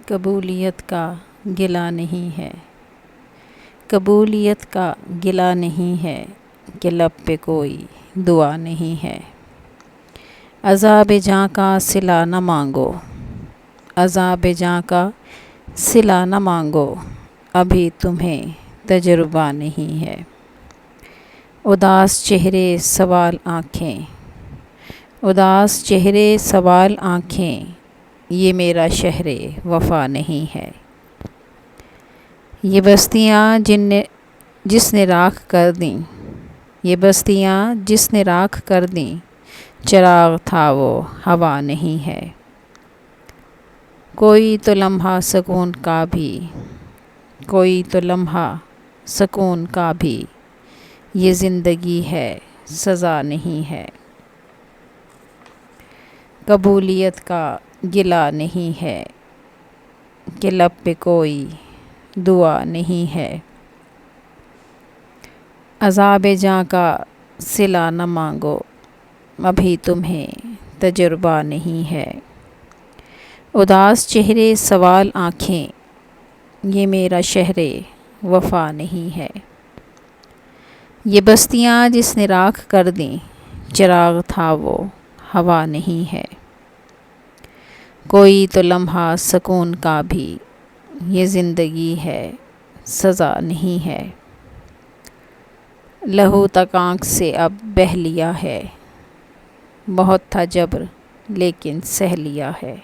قبولیت کا گلہ نہیں ہے، قبولیت کا گلہ نہیں ہے کہ لب پہ کوئی دعا نہیں ہے۔ عذاب جاں کا صلہ نہ مانگو، عذاب جاں کا صلہ نہ مانگو، ابھی تمہیں تجربہ نہیں ہے۔ اداس چہرے سوال آنکھیں، اداس چہرے سوال آنکھیں، یہ میرا شہر وفا نہیں ہے۔ یہ بستیاں جس نے راکھ کر دیں، یہ بستیاں جس نے راکھ کر دیں، چراغ تھا وہ ہوا نہیں ہے۔ کوئی تو لمحہ سکون کا بھی، کوئی تو لمحہ سکون کا بھی، یہ زندگی ہے سزا نہیں ہے۔ قبولیت کا گلہ نہیں ہے کہ لب پہ کوئی دعا نہیں ہے۔ عذاب جاں کا صلہ نہ مانگو، ابھی تمہیں تجربہ نہیں ہے۔ اداس چہرے سوال آنکھیں، یہ میرا شہر وفا نہیں ہے۔ یہ بستیاں جس نے راکھ کر دیں، چراغ تھا وہ ہوا نہیں ہے۔ کوئی تو لمحہ سکون کا بھی، یہ زندگی ہے سزا نہیں ہے۔ لہو تک آنکھ سے اب بہہ لیا ہے، بہت تھا جبر لیکن سہ لیا ہے۔